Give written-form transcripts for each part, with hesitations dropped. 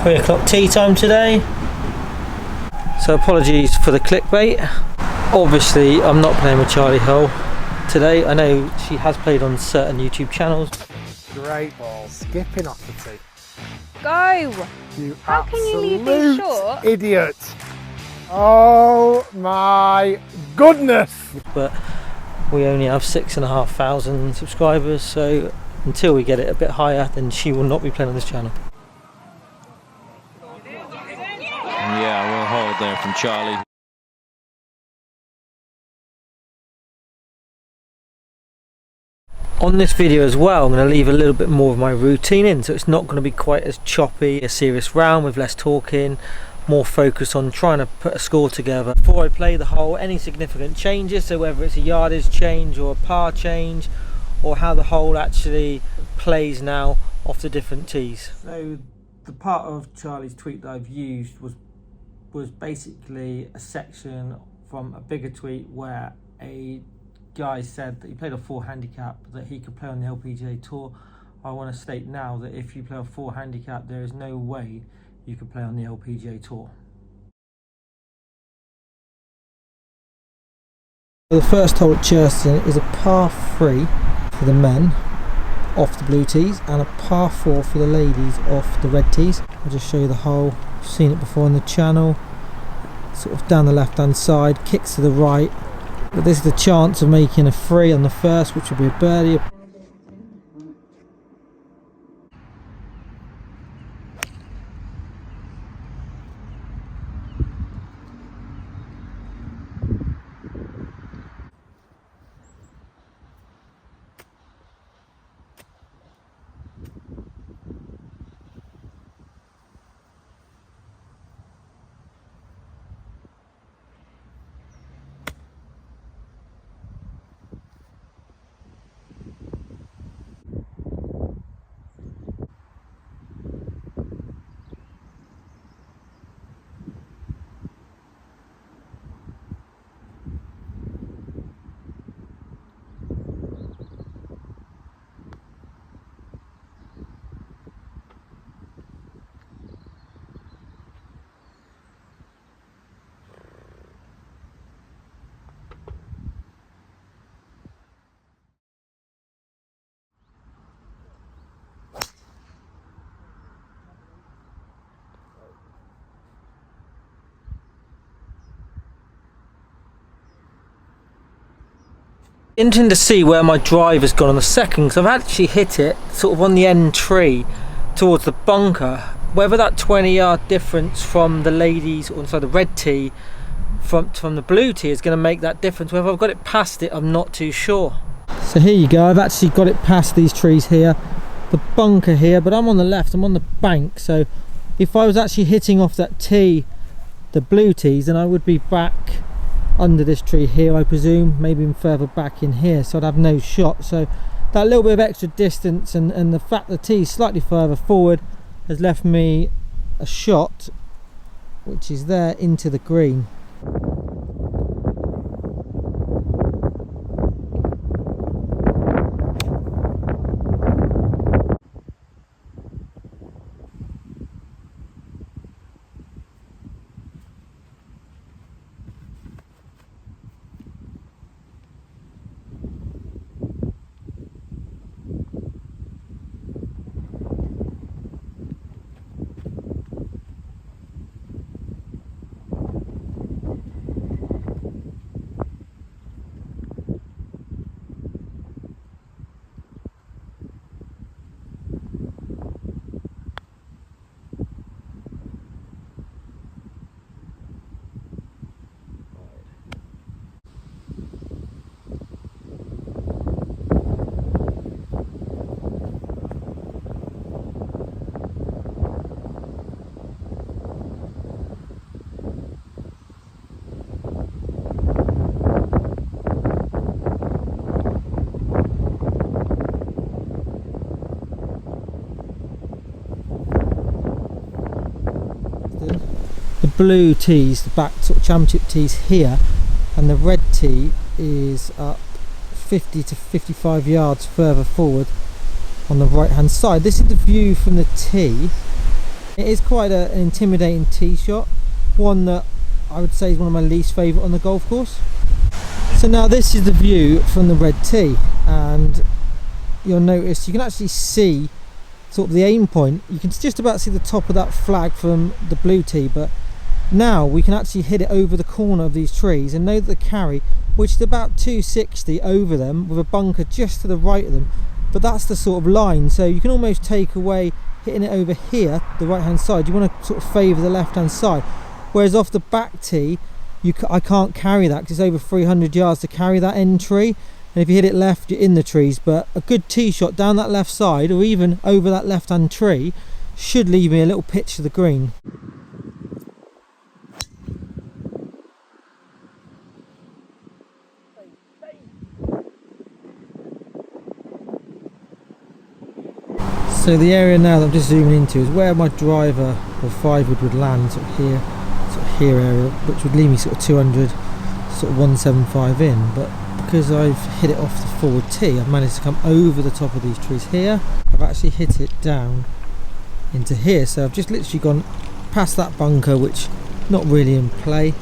3 o'clock tea time today. So apologies for the clickbait. Obviously I'm not playing with Charlie Hull today. I know she has played on certain YouTube channels. Great ball, skipping off the tee. Go! You How can you leave these short? Idiot! Oh my goodness! But we only have 6,500 subscribers, so until we get it a bit higher, then she will not be playing on this channel. Yeah, well hold there from Charlie. On this video as well, I'm going to leave a little bit more of my routine in, so it's not going to be quite as choppy, a serious round with less talking, more focus on trying to put a score together. Before I play the hole, any significant changes, so whether it's a yardage change or a par change, or how the hole actually plays now off the different tees. So the part of Charlie's tweet that I've used was basically a section from a bigger tweet where a guy said that he played a 4 handicap, that he could play on the LPGA Tour. I want to state now that if you play a 4 handicap, there is no way you could play on the LPGA Tour. The first hole at Churston is a par 3 for the men off the blue tees and a par 4 for the ladies off the red tees. I'll just show you the hole. You've seen it before on the channel. Sort of down the left hand side, kicks to the right. But this is the chance of making a 3 on the first, which will be a birdie. Interesting to see where my drive has gone on the second, because I've actually hit it sort of on the end tree towards the bunker. Whether that 20-yard difference from the ladies, or sorry, the red tee from the blue tee is going to make that difference. Whether I've got it past it, I'm not too sure. So here you go, I've actually got it past these trees here, the bunker here, but I'm on the left, I'm on the bank, so if I was actually hitting off that tee, the blue tees, then I would be back under this tree here, I presume, maybe even further back in here, so I'd have no shot. So that little bit of extra distance and the fact the tee is slightly further forward has left me a shot which is there into the green. Blue tees, the back sort of championship tees here, and the red tee is up 50 to 55 yards further forward on the right hand side. This is the view from the tee, It is quite an intimidating tee shot, one that I would say is one of my least favourite on the golf course. So now this is the view from the red tee, and you'll notice you can actually see sort of the aim point. You can just about see the top of that flag from the blue tee, but now we can actually hit it over the corner of these trees and know that the carry, which is about 260 over them with a bunker just to the right of them, but that's the sort of line, so you can almost take away hitting it over here, the right hand side. You want to sort of favour the left hand side, whereas off the back tee I can't carry that because it's over 300 yards to carry that end tree, and if you hit it left you're in the trees. But a good tee shot down that left side or even over that left hand tree should leave me a little pitch to the green. So the area now that I'm just zooming into is where my driver or 5-wood would land, sort of here area, which would leave me sort of 200, sort of 175 in. But because I've hit it off the forward tee, I've managed to come over the top of these trees here. I've actually hit it down into here, so I've just literally gone past that bunker, which not really in play,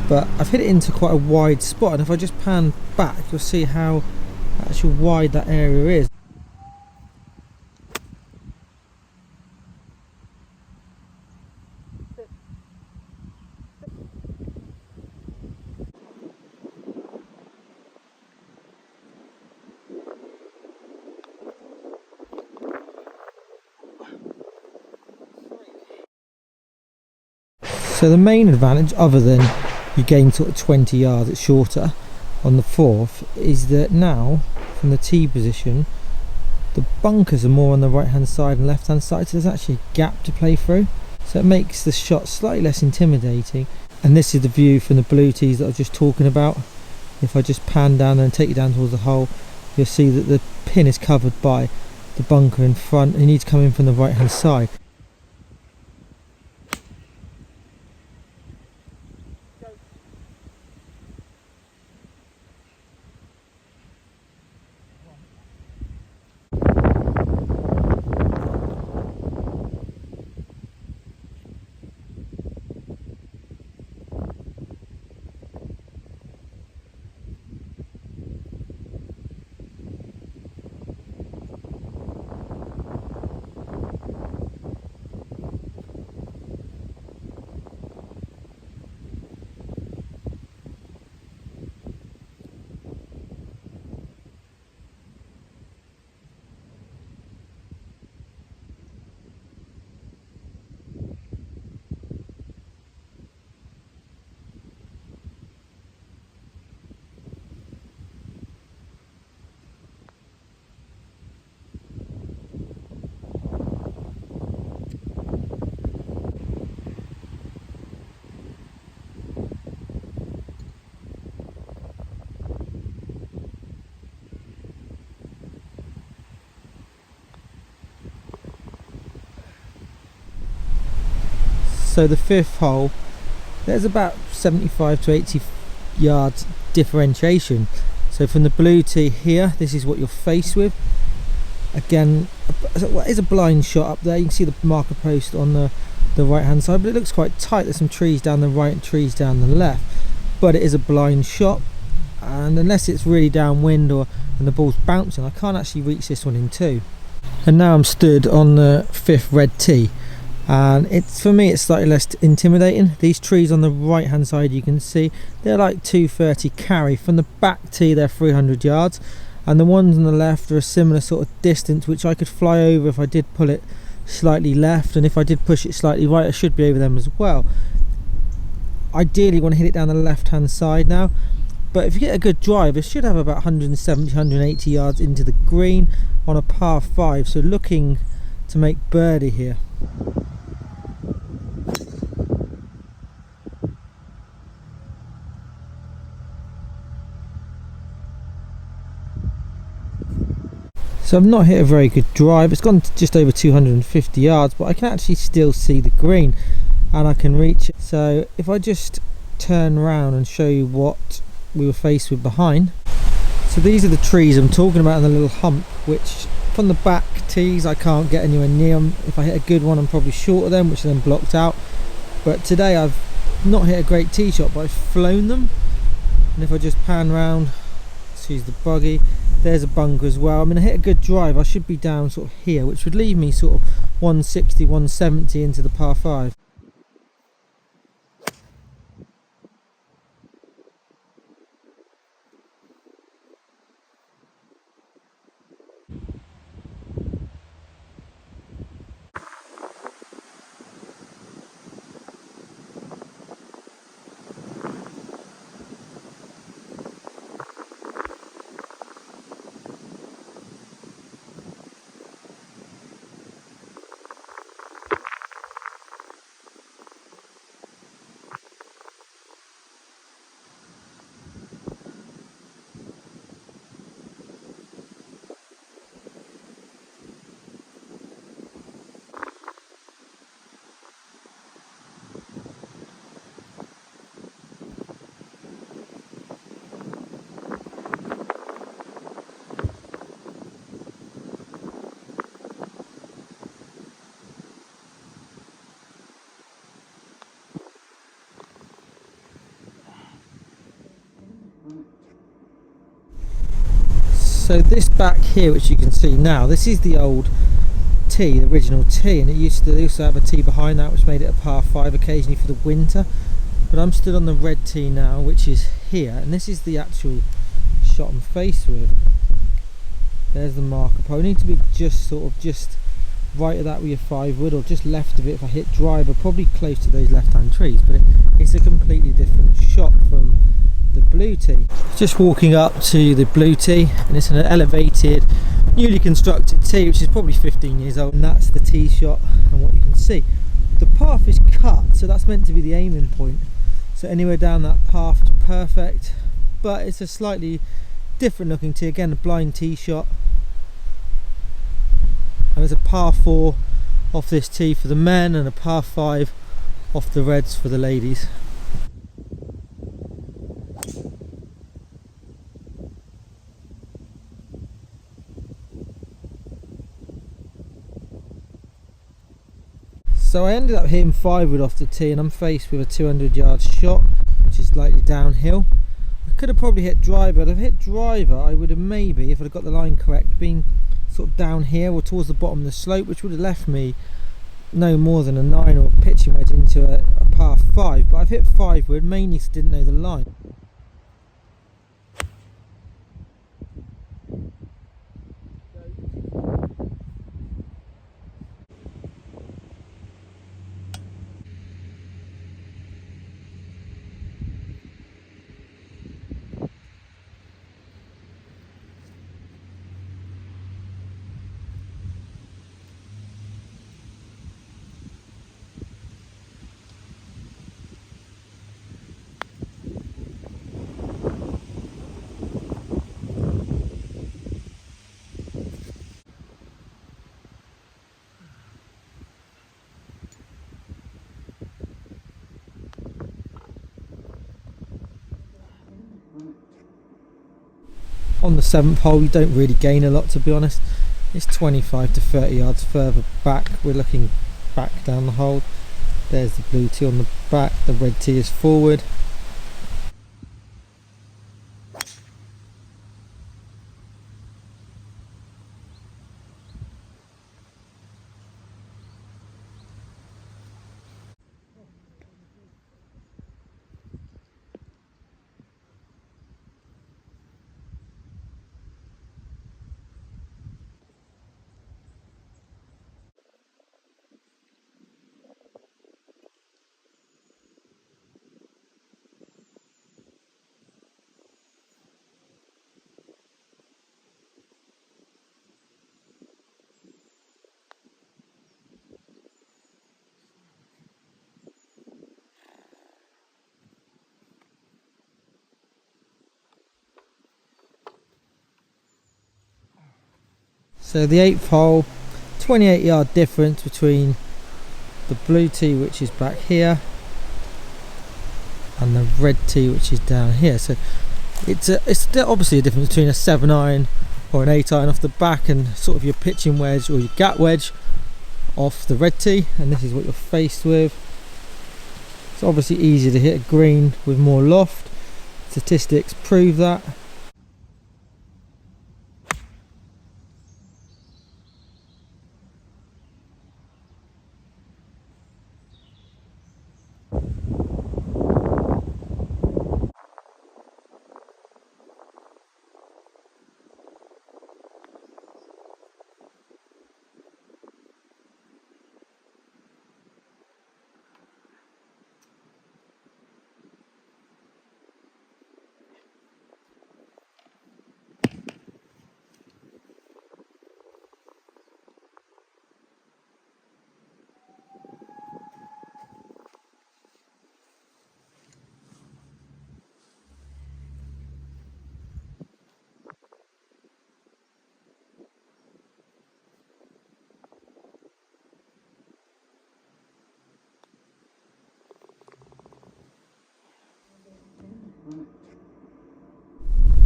but I've hit it into quite a wide spot, and if I just pan back you'll see how actually wide that area is. So the main advantage, other than you gain sort of 20 yards, it's shorter on the fourth, is that now from the tee position the bunkers are more on the right hand side and left hand side, so there's actually a gap to play through, so it makes the shot slightly less intimidating. And this is the view from the blue tees that I was just talking about. If I just pan down and take you down towards the hole, you'll see that the pin is covered by the bunker in front, and you need to come in from the right hand side. So the fifth hole, there's about 75 to 80 yards differentiation. So from the blue tee here, this is what you're faced with. Again, it is a blind shot up there. You can see the marker post on the right hand side, but it looks quite tight. There's some trees down the right and trees down the left, but it is a blind shot, and unless it's really downwind and the ball's bouncing, I can't actually reach this one in two. And now I'm stood on the fifth red tee, and for me it's slightly less intimidating. These trees on the right hand side, you can see they're like 230 carry. From the back tee they're 300 yards, and the ones on the left are a similar sort of distance, which I could fly over if I did pull it slightly left, and if I did push it slightly right I should be over them as well. Ideally want to hit it down the left hand side now, but if you get a good drive it should have about 170 180 yards into the green on a par 5, so looking to make birdie here. So I've not hit a very good drive. It's gone to just over 250 yards, but I can actually still see the green and I can reach it. So if I just turn around and show you what we were faced with behind. So these are the trees I'm talking about in the little hump, which up on the back tees I can't get anywhere near them. If I hit a good one I'm probably short of them, which are then blocked out. But today I've not hit a great tee shot, but I've flown them. And if I just pan round, excuse the buggy, there's a bunker as well. I mean, I hit a good drive. I should be down sort of here, which would leave me sort of 160, 170 into the par 5. So this back here, which you can see now, this is the old tee, the original tee, and it used to also have a tee behind that which made it a par 5 occasionally for the winter. But I'm stood on the red tee now, which is here, and this is the actual shot I'm faced with. There's the marker pole. I need to be just sort of just right of that with your 5 wood, or just left of it if I hit driver, probably close to those left hand trees, but it's a completely different shot from the blue tee. Just walking up to the blue tee, and it's an elevated, newly constructed tee which is probably 15 years old, and that's the tee shot and what you can see. The path is cut, so that's meant to be the aiming point, so anywhere down that path is perfect, but it's a slightly different looking tee. Again, a blind tee shot, and there's a par 4 off this tee for the men and a par 5 off the reds for the ladies. So I ended up hitting 5 wood off the tee, and I'm faced with a 200-yard shot which is slightly downhill. I could have probably hit driver, but if I hit driver I would have maybe, if I'd got the line correct, been sort of down here or towards the bottom of the slope, which would have left me no more than a 9 or a pitching wedge into a par 5. But I've hit 5 wood mainly because I didn't know the line. On the 7th hole you don't really gain a lot, to be honest. It's 25 to 30 yards further back. We're looking back down the hole. There's the blue tee on the back, the red tee is forward. So the 8th hole, 28-yard difference between the blue tee, which is back here, and the red tee, which is down here. So it's obviously a difference between a 7 iron or an 8 iron off the back, and sort of your pitching wedge or your gap wedge off the red tee, and this is what you're faced with. It's obviously easier to hit a green with more loft. Statistics prove that.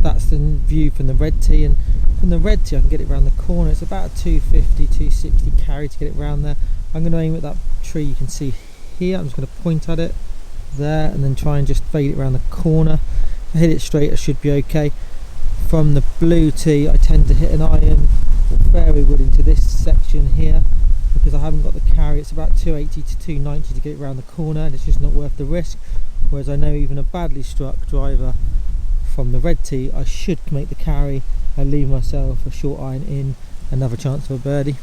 That's the view from the red tee, and from the red tee I can get it around the corner. It's about a 250, 260 carry to get it around there. I'm going to aim at that tree you can see here. I'm just going to point at it there and then try and just fade it around the corner. If I hit it straight I should be okay. From the blue tee I tend to hit an iron or fairway wood into this section here because I haven't got the carry. It's about 280 to 290 to get it around the corner, and it's just not worth the risk. Whereas I know even a badly struck driver from the red tee, I should make the carry and leave myself a short iron in, another chance for a birdie.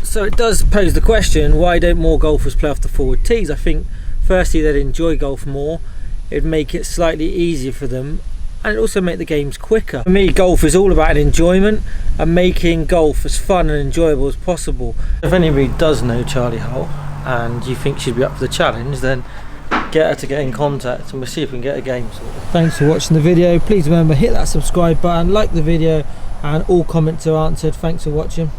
So it does pose the question, why don't more golfers play off the forward tees? I think firstly they'd enjoy golf more, it'd make it slightly easier for them, and it'd also make the games quicker. For me, golf is all about enjoyment and making golf as fun and enjoyable as possible. If anybody does know Charlie Hull and you think she'd be up for the challenge, then get her to get in contact and we'll see if we can get a game sorted. Thanks for watching the video. Please remember, hit that subscribe button, like the video, and all comments are answered. Thanks for watching.